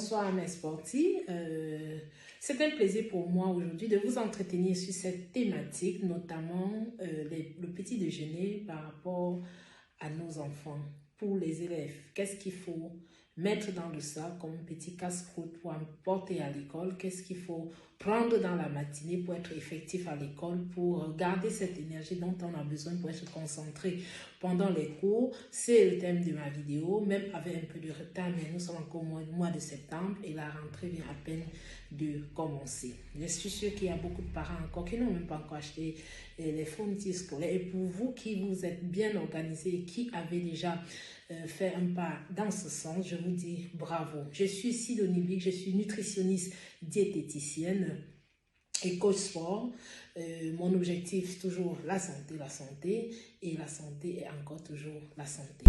Bonsoir mes sportifs, c'est un plaisir pour moi aujourd'hui de vous entretenir sur cette thématique, notamment le petit déjeuner par rapport à nos enfants. Pour les élèves, qu'est-ce qu'il faut mettre dans le sac comme petit casse-croûte pour emporter à l'école? Qu'est-ce qu'il faut prendre dans la matinée pour être effectif à l'école, pour garder cette énergie dont on a besoin pour être concentré pendant les cours? C'est le thème de ma vidéo, même avec un peu de retard, mais nous sommes encore au mois de septembre et la rentrée vient à peine de commencer. Je suis sûre qu'il y a beaucoup de parents encore qui n'ont même pas encore acheté les fournitures scolaires. Et pour vous qui vous êtes bien organisés et qui avez déjà fait un pas dans ce sens, je vous dis bravo. Je suis Sidonie Bic, je suis nutritionniste diététicienne et coach sport. Mon objectif, toujours la santé, et la santé est encore toujours la santé.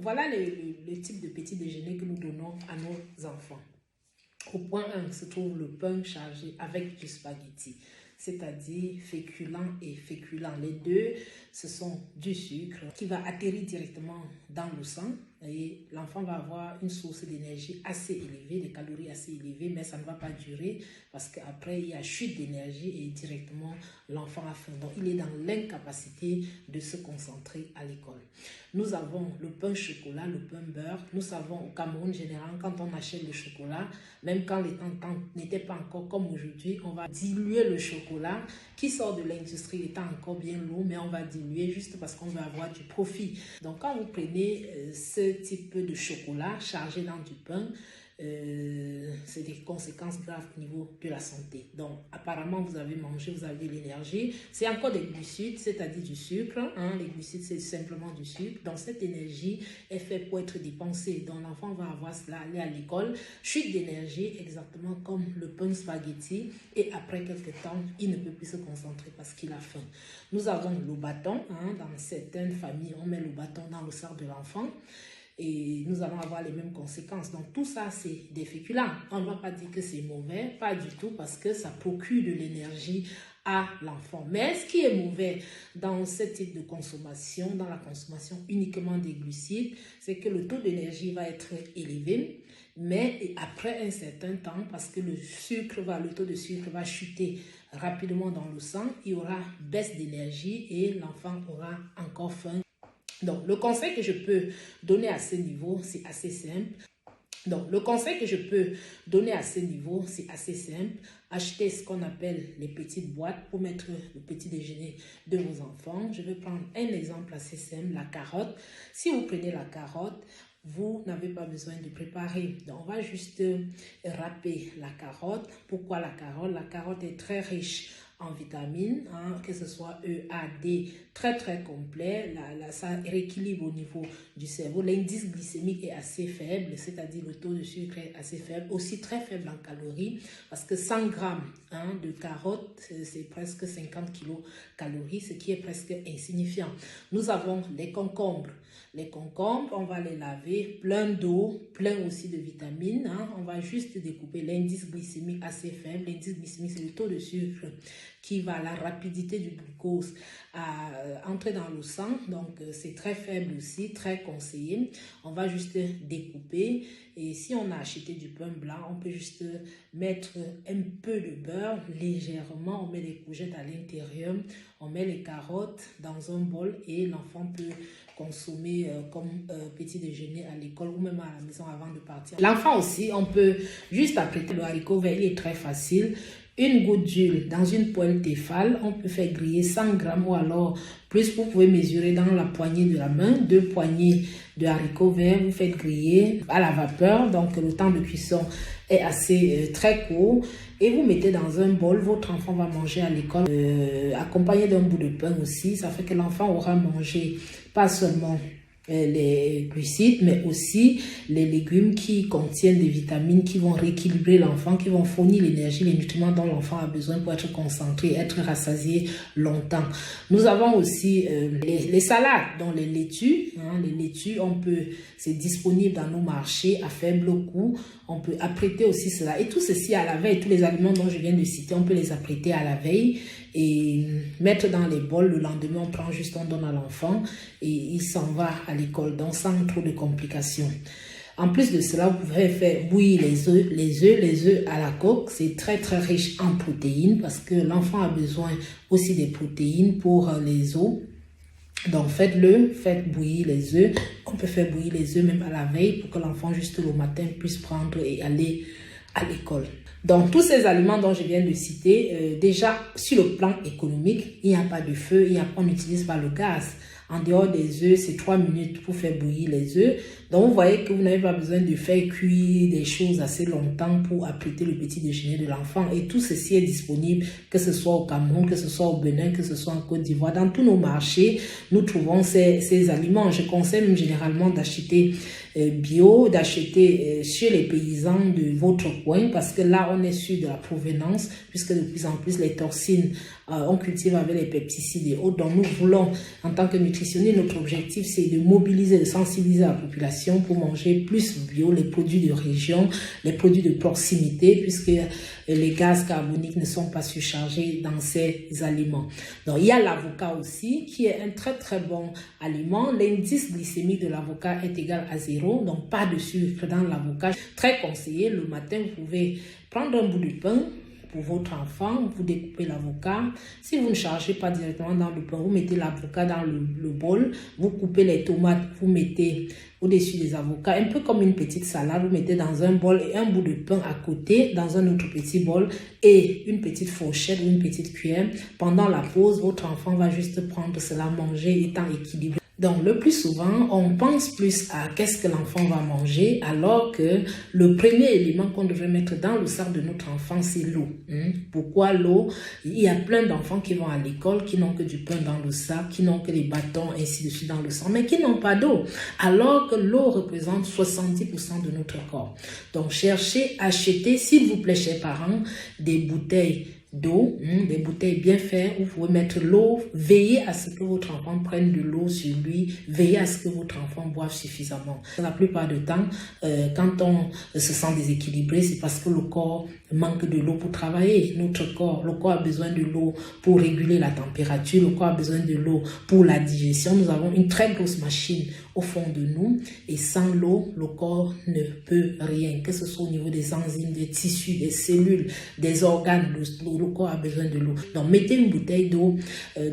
Voilà le type de petit déjeuner que nous donnons à nos enfants. Au point 1 se trouve le pain chargé avec du spaghetti, c'est-à-dire féculent et féculent. Les deux, ce sont du sucre qui va atterrir directement dans le sang et l'enfant va avoir une source d'énergie assez élevée, des calories assez élevées, mais ça ne va pas durer parce qu'après il y a chute d'énergie et directement l'enfant a faim. Donc il est dans l'incapacité de se concentrer à l'école. Nous avons le pain chocolat, le pain beurre. Nous savons au Cameroun généralement quand on achète le chocolat, même quand les temps n'étaient pas encore comme aujourd'hui, on va diluer le chocolat qui sort de l'industrie étant encore bien lourd, mais on va diluer juste parce qu'on veut avoir du profit. Donc quand vous prenez ce type de chocolat chargé dans du pain, c'est des conséquences graves au niveau de la santé. Donc apparemment vous avez mangé, vous avez de l'énergie, c'est encore des glucides, c'est-à-dire du sucre, hein. Les glucides c'est simplement du sucre. Donc cette énergie est faite pour être dépensée, donc l'enfant va avoir cela, aller à l'école, chute d'énergie exactement comme le pain spaghetti, et après quelques temps il ne peut plus se concentrer parce qu'il a faim. Nous avons le bâton, hein. Dans certaines familles on met le bâton dans le sac de l'enfant et nous allons avoir les mêmes conséquences. Donc tout ça c'est des féculents. On ne va pas dire que c'est mauvais, pas du tout, parce que ça procure de l'énergie à l'enfant. Mais ce qui est mauvais dans ce type de consommation, dans la consommation uniquement des glucides, c'est que le taux d'énergie va être élevé, mais après un certain temps, parce que le taux de sucre va chuter rapidement dans le sang, il y aura baisse d'énergie et l'enfant aura encore faim. Donc, le conseil que je peux donner à ce niveau, c'est assez simple. Achetez ce qu'on appelle les petites boîtes pour mettre le petit déjeuner de vos enfants. Je vais prendre un exemple assez simple, la carotte. Si vous prenez la carotte, vous n'avez pas besoin de préparer. Donc, on va juste râper la carotte. Pourquoi la carotte? La carotte est très riche en vitamines, hein, que ce soit E, A, D, très très complet. Ça rééquilibre au niveau du cerveau. L'indice glycémique est assez faible, c'est-à-dire le taux de sucre est assez faible, aussi très faible en calories, parce que 100 grammes de carottes, c'est presque 50 kilocalories, ce qui est presque insignifiant. Nous avons les concombres. Les concombres, on va les laver, plein d'eau, plein aussi de vitamines, hein. On va juste découper l'indice glycémique assez faible. L'indice glycémique, c'est le taux de sucre qui va à la rapidité du glucose à entrer dans le sang. Donc, c'est très faible aussi, très conseillé. On va juste découper. Et si on a acheté du pain blanc, on peut juste mettre un peu de beurre, légèrement. On met les courgettes à l'intérieur. On met les carottes dans un bol et l'enfant peut consommer comme petit déjeuner à l'école ou même à la maison avant de partir. L'enfant aussi, on peut juste apprêter le haricot vert, il est très facile. Une goutte d'huile dans une poêle Tefal, on peut faire griller 100 grammes ou alors plus, vous pouvez mesurer dans la poignée de la main, 2 poignées de haricots verts, vous faites griller à la vapeur, donc le temps de cuisson est assez très court et vous mettez dans un bol, votre enfant va manger à l'école accompagné d'un bout de pain aussi, ça fait que l'enfant aura mangé pas seulement les glucides, mais aussi les légumes qui contiennent des vitamines qui vont rééquilibrer l'enfant, qui vont fournir l'énergie, les nutriments dont l'enfant a besoin pour être concentré, être rassasié longtemps. Nous avons aussi les salades, dont les laitues. Les laitues, c'est disponible dans nos marchés à faible coût. On peut apprêter aussi cela. Et tout ceci à la veille, tous les aliments dont je viens de citer, on peut les apprêter à la veille et mettre dans les bols. Le lendemain, on prend juste, on donne à l'enfant et il s'en va à l'école, donc sans trop de complications. En plus de cela, vous pouvez faire bouillir les œufs à la coque. C'est très très riche en protéines parce que l'enfant a besoin aussi des protéines pour les os. Donc faites bouillir les œufs. On peut faire bouillir les œufs même à la veille pour que l'enfant juste le matin puisse prendre et aller à l'école. Donc tous ces aliments dont je viens de citer, déjà sur le plan économique, il n'y a pas de feu, on n'utilise pas le gaz. En dehors des œufs, c'est 3 minutes pour faire bouillir les œufs. Donc, vous voyez que vous n'avez pas besoin de faire cuire des choses assez longtemps pour apprêter le petit déjeuner de l'enfant. Et tout ceci est disponible, que ce soit au Cameroun, que ce soit au Bénin, que ce soit en Côte d'Ivoire. Dans tous nos marchés, nous trouvons ces aliments. Je conseille même généralement d'acheter bio, d'acheter chez les paysans de votre coin parce que là, on est sûr de la provenance puisque de plus en plus, les toxines, on cultive avec les pesticides et autres. Donc, nous voulons, en tant que nutritionniste, notre objectif, c'est de mobiliser, de sensibiliser la population pour manger plus bio, les produits de région, les produits de proximité, puisque les gaz carboniques ne sont pas surchargés dans ces aliments. Donc, il y a l'avocat aussi, qui est un très très bon aliment. L'indice glycémique de l'avocat est égal à 0, donc pas de sucre dans l'avocat. Très conseillé, le matin, vous pouvez prendre un bout de pain, pour votre enfant, vous découpez l'avocat. Si vous ne chargez pas directement dans le pain, vous mettez l'avocat dans le bol, vous coupez les tomates, vous mettez au-dessus des avocats, un peu comme une petite salade, vous mettez dans un bol et un bout de pain à côté, dans un autre petit bol et une petite fourchette ou une petite cuillère. Pendant la pause, votre enfant va juste prendre cela, manger, étant équilibré. Donc, le plus souvent, on pense plus à qu'est-ce que l'enfant va manger, alors que le premier élément qu'on devrait mettre dans le sac de notre enfant, c'est l'eau. Pourquoi l'eau? Il y a plein d'enfants qui vont à l'école, qui n'ont que du pain dans le sac, qui n'ont que des bâtons, ainsi de suite dans le sang, mais qui n'ont pas d'eau, alors que l'eau représente 70% de notre corps. Donc, achetez, s'il vous plaît, chers parents, des bouteilles d'eau, des bouteilles bien faites où vous pouvez mettre l'eau, veillez à ce que votre enfant prenne de l'eau sur lui, veillez à ce que votre enfant boive suffisamment. La plupart du temps, quand on se sent déséquilibré, c'est parce que le corps manque de l'eau pour travailler. Le corps a besoin de l'eau pour réguler la température, le corps a besoin de l'eau pour la digestion. Nous avons une très grosse machine au fond de nous et sans l'eau, le corps ne peut rien, que ce soit au niveau des enzymes, des tissus, des cellules, des organes. Le corps a besoin de l'eau. Donc, mettez une bouteille d'eau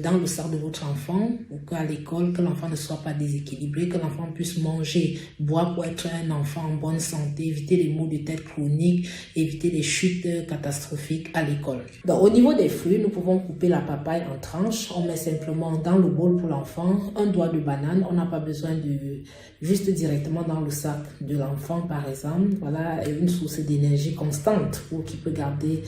dans le sac de votre enfant pour qu'à l'école, que l'enfant ne soit pas déséquilibré, que l'enfant puisse manger, boire pour être un enfant en bonne santé, éviter les maux de tête chroniques, éviter les chutes catastrophiques à l'école. Donc, au niveau des fruits, nous pouvons couper la papaye en tranches. On met simplement dans le bol pour l'enfant un doigt de banane. On n'a pas besoin de juste directement dans le sac de l'enfant, par exemple. Voilà une source d'énergie constante pour qu'il peut garder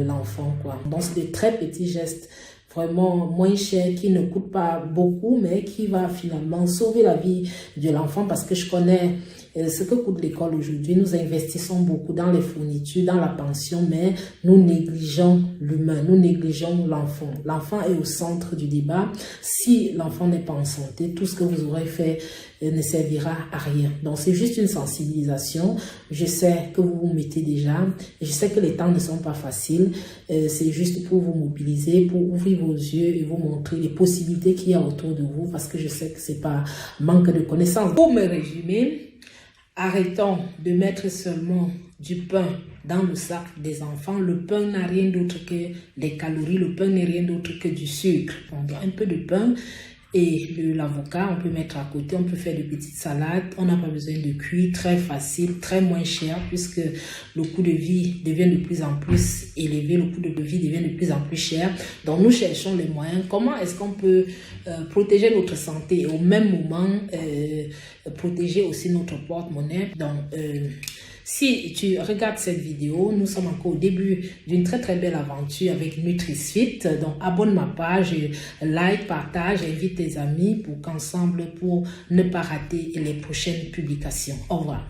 l'enfant, quoi. Donc, c'est des très petits gestes vraiment moins chers, qui ne coûtent pas beaucoup, mais qui va finalement sauver la vie de l'enfant, parce que je connais ce que coûte l'école aujourd'hui. Nous investissons beaucoup dans les fournitures, dans la pension, mais nous négligeons l'humain, nous négligeons l'enfant. L'enfant est au centre du débat. Si l'enfant n'est pas en santé, tout ce que vous aurez fait ne servira à rien. Donc, c'est juste une sensibilisation. Je sais que vous vous mettez déjà. Je sais que les temps ne sont pas faciles. C'est juste pour vous mobiliser, pour ouvrir vos yeux et vous montrer les possibilités qu'il y a autour de vous, parce que je sais que c'est pas manque de connaissances. Pour me résumer, arrêtons de mettre seulement du pain dans le sac des enfants. Le pain n'a rien d'autre que des calories. Le pain n'est rien d'autre que du sucre. Donc, un peu de pain et l'avocat, on peut mettre à côté. On peut faire de petites salades. On n'a pas besoin de cuire. Très facile, très moins cher, puisque le coût de vie devient de plus en plus élevé. Le coût de vie devient de plus en plus cher. Donc, nous cherchons les moyens. Comment est-ce qu'on peut protéger notre santé et au même moment protéger aussi notre porte-monnaie? Donc, si tu regardes cette vidéo, nous sommes encore au début d'une très très belle aventure avec NutriSfit. Donc, abonne ma page, like, partage, invite tes amis pour qu'ensemble, pour ne pas rater les prochaines publications. Au revoir.